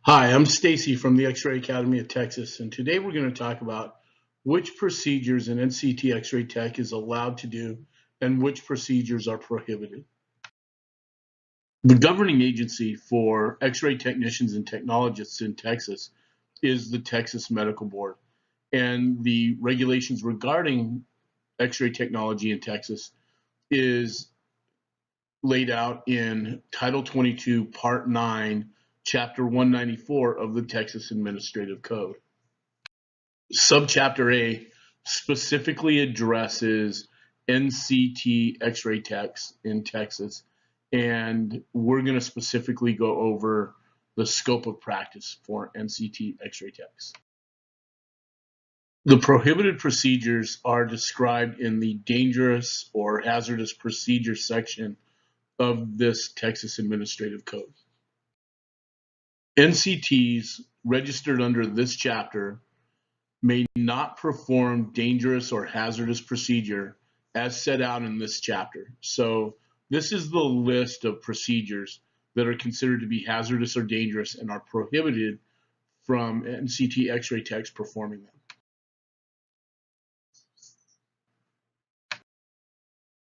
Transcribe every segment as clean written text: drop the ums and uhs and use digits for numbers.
Hi, I'm Stacy from the X-Ray Academy of Texas, and today we're going to talk about which procedures an NCT X-ray tech is allowed to do and which procedures are prohibited. The governing agency for X-ray technicians and technologists in Texas is the Texas Medical Board, and the regulations regarding X-ray technology in Texas is laid out in Title 22, Part 9, Chapter 194 of the Texas Administrative Code. Subchapter A specifically addresses NCT X-ray techs in Texas, and we're going to specifically go over the scope of practice for NCT X-ray techs. The prohibited procedures are described in the dangerous or hazardous procedure section of this Texas Administrative Code. NCTs registered under this chapter may not perform dangerous or hazardous procedure as set out in this chapter. So this is the list of procedures that are considered to be hazardous or dangerous and are prohibited from NCT X-ray techs performing them.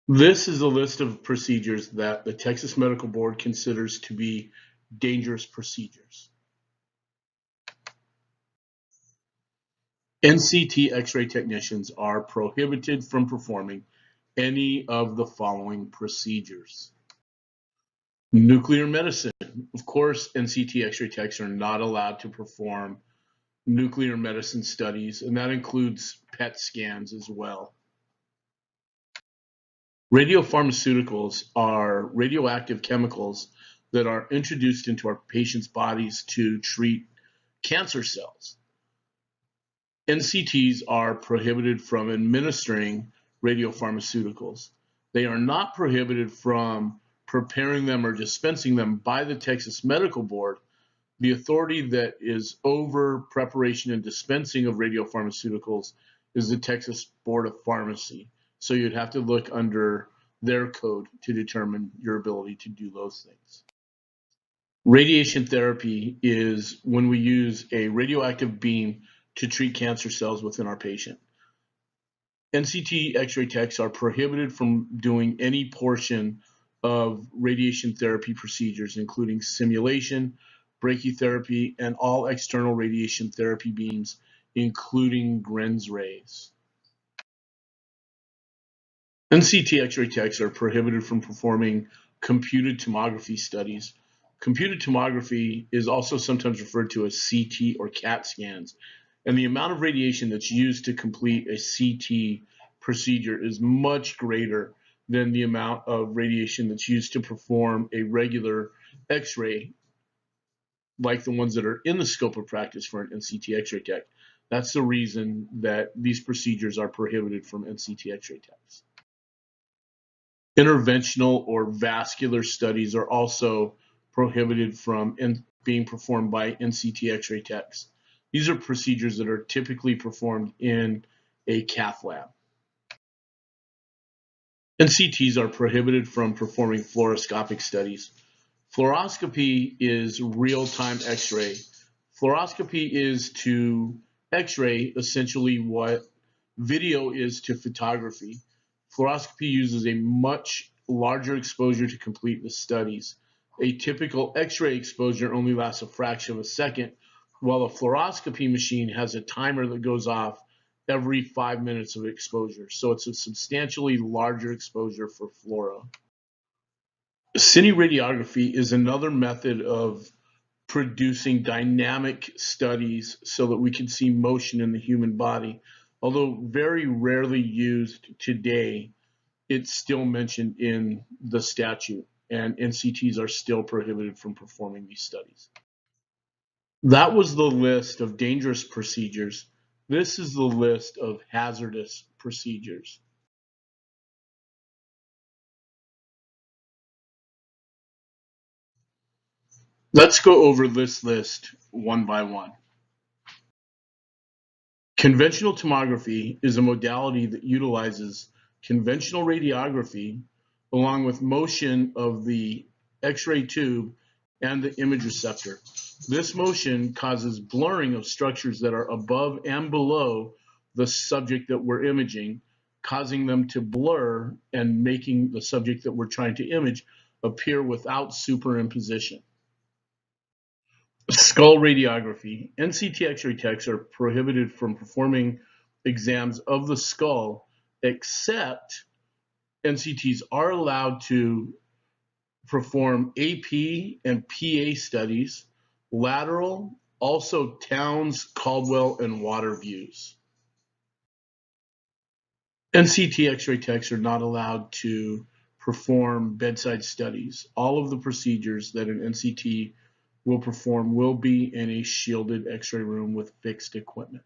This is a list of procedures that the Texas Medical Board considers to be dangerous procedures. NCT X-ray technicians are prohibited from performing any of the following procedures. Nuclear medicine. Of course, NCT X-ray techs are not allowed to perform nuclear medicine studies, and that includes PET scans as well. Radiopharmaceuticals are radioactive chemicals that are introduced into our patients' bodies to treat cancer cells. NCTs are prohibited from administering radiopharmaceuticals. They are not prohibited from preparing them or dispensing them by the Texas Medical Board. The authority that is over preparation and dispensing of radiopharmaceuticals is the Texas Board of Pharmacy. So you'd have to look under their code to determine your ability to do those things. Radiation therapy is when we use a radioactive beam to treat cancer cells within our patient. NCT X-ray techs are prohibited from doing any portion of radiation therapy procedures, including simulation, brachytherapy, and all external radiation therapy beams, including Grenz rays. NCT X-ray techs are prohibited from performing computed tomography studies. Computed tomography is also sometimes referred to as CT or CAT scans, and the amount of radiation that's used to complete a CT procedure is much greater than the amount of radiation that's used to perform a regular X-ray, like the ones that are in the scope of practice for an NCT X-ray tech. That's the reason that these procedures are prohibited from NCT X-ray techs. Interventional or vascular studies are also prohibited from being performed by NCT X-ray techs. These are procedures that are typically performed in a cath lab. NCTs are prohibited from performing fluoroscopic studies. Fluoroscopy is real-time X-ray. Fluoroscopy is to X-ray essentially what video is to photography. Fluoroscopy uses a much larger exposure to complete the studies. A typical X-ray exposure only lasts a fraction of a second, while a fluoroscopy machine has a timer that goes off every 5 minutes of exposure. So it's a substantially larger exposure for fluoro. Cineradiography is another method of producing dynamic studies so that we can see motion in the human body. Although very rarely used today, it's still mentioned in the statute, and NCTs are still prohibited from performing these studies. That was the list of dangerous procedures. This is the list of hazardous procedures. Let's go over this list one by one. Conventional tomography is a modality that utilizes conventional radiography along with motion of the X-ray tube and the image receptor. This motion causes blurring of structures that are above and below the subject that we're imaging, causing them to blur and making the subject that we're trying to image appear without superimposition. Skull radiography. NCT X-ray techs are prohibited from performing exams of the skull, except NCTs are allowed to perform AP and PA studies, lateral, also Towns, Caldwell, and water views. NCT X-ray techs are not allowed to perform bedside studies. All of the procedures that an NCT will perform will be in a shielded X-ray room with fixed equipment.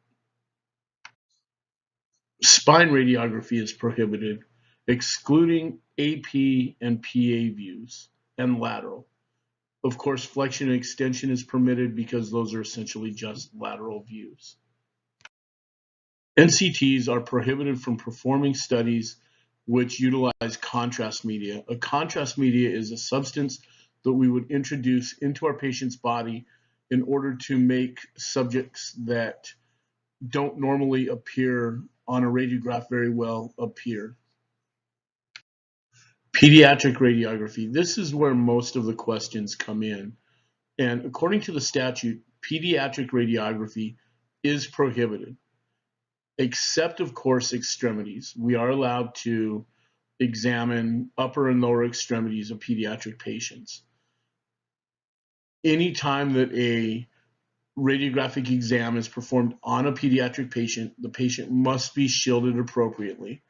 Spine radiography is prohibited, excluding AP and PA views and lateral. Of course, flexion and extension is permitted because those are essentially just lateral views. NCTs are prohibited from performing studies which utilize contrast media. A contrast media is a substance that we would introduce into our patient's body in order to make subjects that don't normally appear on a radiograph very well appear. Pediatric radiography. This is where most of the questions come in. And according to the statute, pediatric radiography is prohibited, except, of course, extremities. We are allowed to examine upper and lower extremities of pediatric patients. Anytime that a radiographic exam is performed on a pediatric patient, the patient must be shielded appropriately.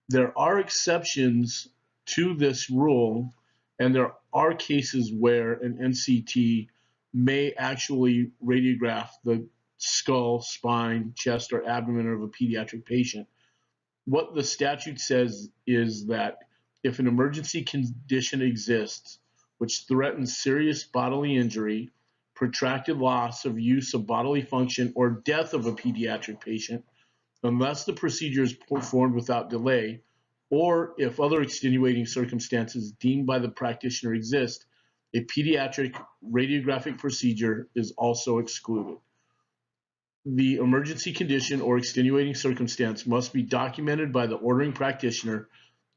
There are exceptions to this rule, and there are cases where an NCT may actually radiograph the skull, spine, chest, or abdomen of a pediatric patient. What the statute says is that if an emergency condition exists which threatens serious bodily injury, protracted loss of use of bodily function, or death of a pediatric patient, unless the procedure is performed without delay, or if other extenuating circumstances deemed by the practitioner exist, a pediatric radiographic procedure is also excluded. The emergency condition or extenuating circumstance must be documented by the ordering practitioner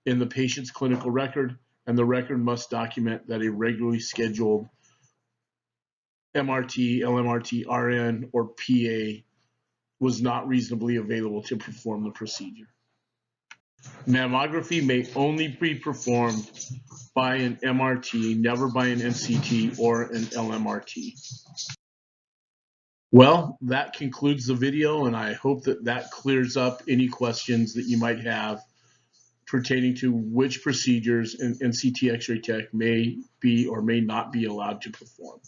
in the patient's clinical record, and the record must document that a regularly scheduled MRT, LMRT, RN, or PA was not reasonably available to perform the procedure. Mammography may only be performed by an MRT, never by an NCT or an LMRT. Well, that concludes the video, and I hope that that clears up any questions that you might have pertaining to which procedures an NCT X-ray tech may be or may not be allowed to perform.